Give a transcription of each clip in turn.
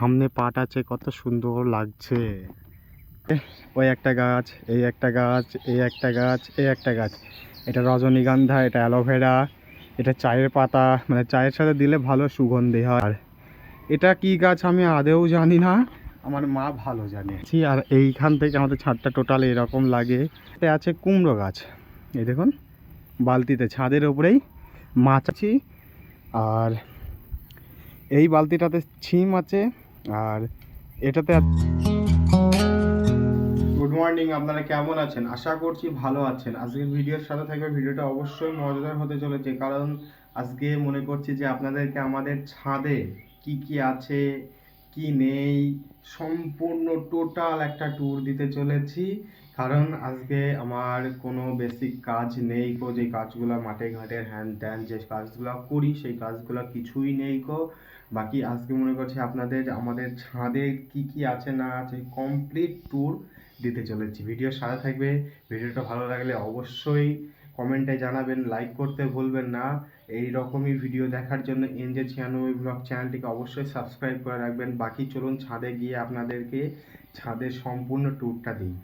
সামনে পাট আছে, কত সুন্দর লাগছে। ওই একটা গাছ, এই একটা গাছ, এই একটা গাছ, এই একটা গাছ। এটা রজনীগন্ধা, এটা অ্যালোভেরা, এটা চায়ের পাতা, মানে চায়ের সাথে দিলে ভালো সুগন্ধি হয়। আর এটা কি গাছ আমি আদেও জানি না, আমার মা ভালো জানে। আর এইখান থেকে আমাদের ছাদটা টোটাল এরকম লাগে। এতে আছে কুমড়ো গাছ, এই দেখুন বালতিতে ছাদের ওপরেই মাছ আছে। আর এই বালতিটাতে ছিম আছে, আর এটাতে। গুড মর্নিং, আপনারা কেমন আছেন? আশা করছি ভালো আছেন। আজকের ভিডিওর সাথে থাকবে, ভিডিওটা অবশ্যই মজাদার হতে চলেছে, কারণ আজকে মনে করছি যে আপনাদেরকে আমাদের ছাদে কি কি আছে কি নেই সম্পূর্ণ টোটাল একটা ট্যুর দিতে চলেছি। কারণ আজকে আমার কোনো বেসিক কাজ নেই গো, যে কাজগুলো মাঠে ঘাটে হ্যান ত্যান যে কাজগুলো করি সেই কাজগুলো কিছুই নেই গো। বাকি আজকে মনে করছি আপনাদের আমাদের ছাদে কি কি আছে না আছে কমপ্লিট ট্যুর দিতে চলেছি। ভিডিওর সাথে থাকবে। ভিডিওটা ভালো লাগলে অবশ্যই কমেন্টে জানাবেন, লাইক করতে ভুলবেন না। এই রকমই ভিডিও দেখার জন্য এনজে 96 ব্লগ চ্যানেলটিকে অবশ্যই সাবস্ক্রাইব করে রাখবেন। বাকি চলুন ছাদে গিয়ে আপনাদেরকে ছাদের সম্পূর্ণ ট্যুরটা দিই।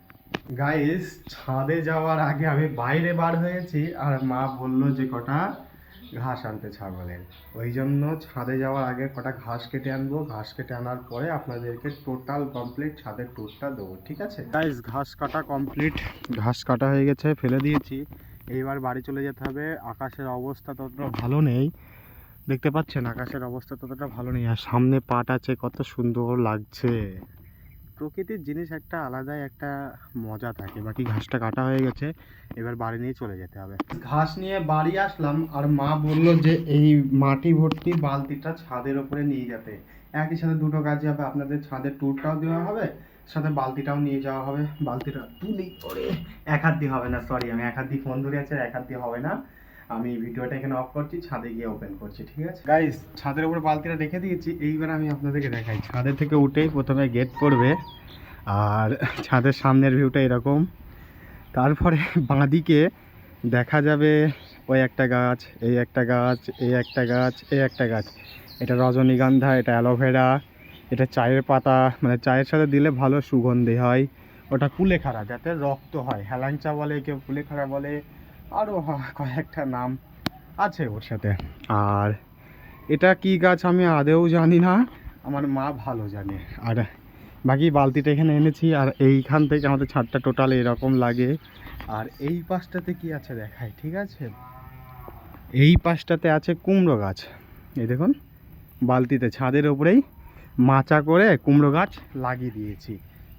গাইস, ছাদে যাওয়ার আগে আমি বাইরে বার হয়েছি, আর মা বলল যে কটা ঘাস আনতে ছাগলের, ওই জন্য ছাদে যাওয়ার আগে কটা ঘাস কেটে আনবো। ঘাস কেটে আনার পরে আপনাদেরকে টোটাল কমপ্লিট ছাদের ট্যুরটা দেবো, ঠিক আছে গাইস? ঘাস কাটা কমপ্লিট, ঘাস কাটা হয়ে গেছে, ফেলে দিয়েছি। এইবার বাড়ি চলে যেতে হবে। আকাশের অবস্থা ততটা ভালো নেই, দেখতে পাচ্ছেন আকাশের অবস্থা ততটা ভালো নেই। আর সামনে পাট আছে, কত সুন্দর লাগছে। প্রকৃতির জিনিস একটা আলাদাই একটা মজা থাকে। বাকি ঘাসটা কাটা হয়ে গেছে, এবার বাড়ি নিয়ে চলে যেতে হবে। ঘাস নিয়ে বাড়ি আসলাম, আর মা বললো যে এই মাটি ভর্তি বালতিটা ছাদের উপরে নিয়ে যেতে। একই সাথে দুটো কাজই হবে, আপনাদের ছাদের ট্যুরটাও দেওয়া হবে, সাথে বালতিটাও নিয়ে যাওয়া হবে। বালতিটা তুলি করে এক হাত দিয়ে হবে না, সরি, আমি এক হাত দিয়ে ফোন ধরে আছে, এক হাত দিয়ে হবে না। আমি ভিডিওটা এখানে অফ করছি, ছাদে গিয়ে ওপেন করছি, ঠিক আছে গাইস? ছাদের উপর বালতিটা রেখে দিয়েছি। এইবার আমি আপনাদেরকে দেখাই। ছাদের থেকে উঠেই প্রথমে গেট পড়বে, আর ছাদের সামনের ভিউটা এরকম। তারপরে বাঁদিকে দেখা যাবে ওই একটা গাছ, এই একটা গাছ, এই একটা গাছ, এই একটা গাছ। এটা রজনীগন্ধা, এটা অ্যালোভেরা, এটা চায়ের পাতা, মানে চায়ের সাথে দিলে ভালো সুগন্ধি হয়। ওটা কুলেখাড়া, যাতে রক্ত হয়, হেলাঞ্চা বলে, কেউ কুলেখাড়া বলে, আরও কয়েকটা নাম আছে ওর সাথে। আর এটা কি গাছ আমি আদেও জানি না, আমার মা ভালো জানে। আর বাকি বালতিটা এখানে এনেছি, আর এইখান থেকে আমাদের ছাদটা টোটাল এরকম লাগে। আর এই পাশটাতে কি আছে দেখাই, ঠিক আছে? এই পাশটাতে আছে কুমড়ো গাছ, এই দেখুন বালতিতে ছাদের ওপরেই মাচা করে কুমড়ো গাছ লাগিয়ে দিয়েছি,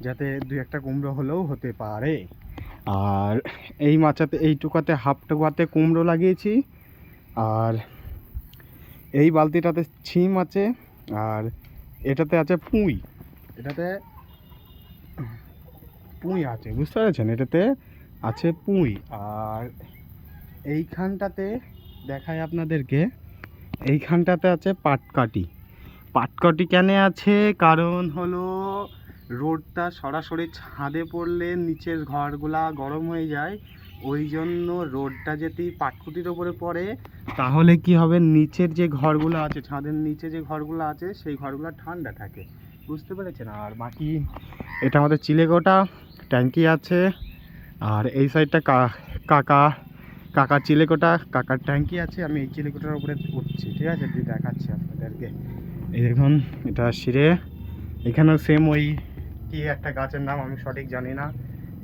যাতে দু একটা কুমড়ো হলেও হতে পারে। আর এই মাচাতে এইটুকাতে হাফটুকাতে কুমড়ো লাগিয়েছি। আর এই বালতিটাতে ছিম আছে, আর এটাতে আছে পুঁই, এটাতে পুঁই আছে, বুঝতে পেরেছেন? এটাতে আছে পুঁই। আর এইখানটাতে দেখায় আপনাদেরকে, এইখানটাতে আছে পাটকাঠি। পাটকাঠি কেন আছে? কারণ হলো রোদটা সরাসরি ছাদে পড়লে নিচের ঘরগুলা গরম হয়ে যায়, ওই জন্য রোদটা যদি পাটকুটির ওপরে পড়ে তাহলে কি হবে, নিচের যে ঘরগুলো আছে, ছাদের নিচে যে ঘরগুলো আছে সেই ঘরগুলো ঠান্ডা থাকে, বুঝতে পেরেছেন? আর বাকি এটা আমাদের চিলেকোঠা, ট্যাঙ্কি আছে। আর এই সাইডটা কাকার চিলেকোঠা, কাকার ট্যাঙ্কি আছে। আমি এই চিলেকোঠার উপরে উঠছি, ঠিক আছে? দিয়ে দেখাচ্ছি আপনাদেরকে। এই দেখুন, এটা সিঁড়ে। এখানেও সেম ওই কি একটা গাছের নাম আমি সঠিক জানি না,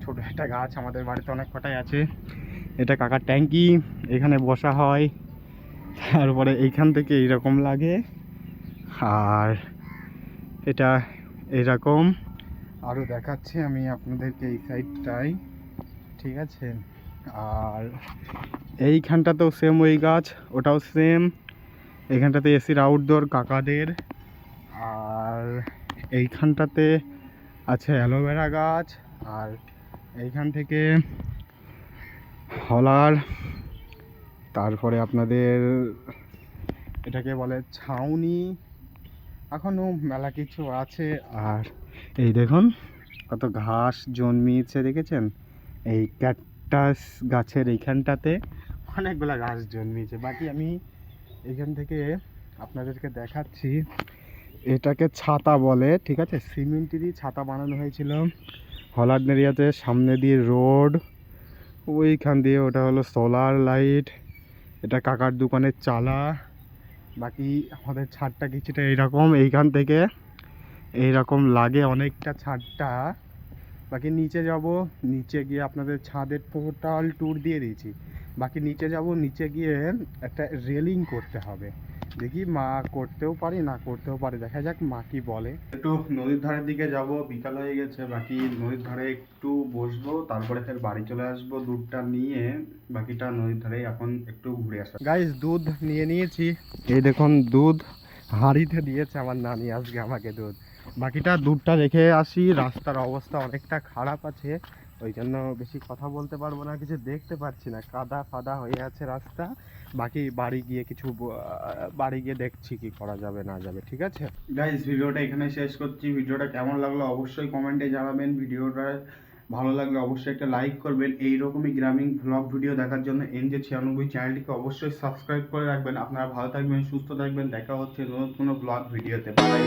ছোট একটা গাছ, আমাদের বাড়িতে অনেক কটাই আছে। এটা কাকার ট্যাঙ্কি, এখানে বসা হয়। তারপরে এইখান থেকে এইরকম লাগে, আর এটা এরকম। আরও দেখাচ্ছি আমি আপনাদেরকে এই সাইডটাই, ঠিক আছে? আর এইখানটাতেও সেম ওই গাছ, ওটাও সেম। এইখানটাতে এসির আউটডোর কাকাদের। আর এইখানটাতে আছে অ্যালোভেরা গাছ। আর এইখান থেকে হলার, তারপরে আপনাদের এটাকে বলে ছাউনি, এখনও মেলা কিছু আছে। আর এই দেখুন কত ঘাস জন্মিয়েছে, দেখেছেন? এই ক্যাকটাস গাছের এইখানটাতে অনেকগুলো ঘাস জন্মিয়েছে। বাকি আমি এইখান থেকে আপনাদেরকে দেখাচ্ছি। এটাকে ছাতা বলে, ঠিক আছে। সিমেন্টেরই ছাতা বানানো হয়েছিল। হল্যান্ড এরিয়াতে সামনে দিয়ে রোড, ওইখান দিয়ে ওটা হলো সোলার লাইট। এটা কাকার দোকানের চালা। বাকি আমাদের ছাদটা কিছুটা এইরকম, এইখান থেকে এইরকম লাগে অনেকটা ছাদটা। বাকি নিচে যাব, নিচে গিয়ে আপনাদের ছাদের টোটাল ট্যুর দিয়ে দিয়েছি। বাকি নিচে যাব, নিচে গিয়ে একটা রেলিং করতে হবে। দেখি মা করতেও পারি না করতেও পারি, দেখা যাক মা কি বলে। একটু নদীর ধারের দিকে যাব, বিকাল হয়ে গেছে। বাকি নদীর ধারে একটু বসবো, তারপরে ফের বাড়ি চলে আসবো দুধটা নিয়ে। বাকিটা নদীর ধারে এখন একটু ঘুরে আসবো। গাইস, দুধ নিয়ে নিয়েছি। এই দেখুন দুধ হাঁড়িতে দিয়েছে আমার নানি আজকে আমাকে দুধ। বাকিটা দুধটা রেখে আসি। রাস্তার অবস্থা অনেকটা খারাপ আছে, ওই জন্য বেশি কথা বলতে পারবো না, কিছু দেখতে পাচ্ছি না, কাদা ফাদা হয়ে আছে রাস্তা। বাকি বাড়ি গিয়ে বাড়ি গিয়ে দেখছি কি করা যাবে না যাবে, ঠিক আছে গাইস। ভিডিওটা এখানে শেষ করছি। ভিডিওটা কেমন লাগলো অবশ্যই কমেন্টে জানাবেন। ভিডিওটা ভালো লাগলে অবশ্যই একটা লাইক করবেন। এইরকমই গ্রামীণ ভ্লগ ভিডিও দেখার জন্য NJ96 চ্যানেলটিকে অবশ্যই সাবস্ক্রাইব করে রাখবেন। আপনারা ভালো থাকবেন, সুস্থ থাকবেন। দেখা হচ্ছে নতুন কোনো ভ্লগ ভিডিওতে। বাই।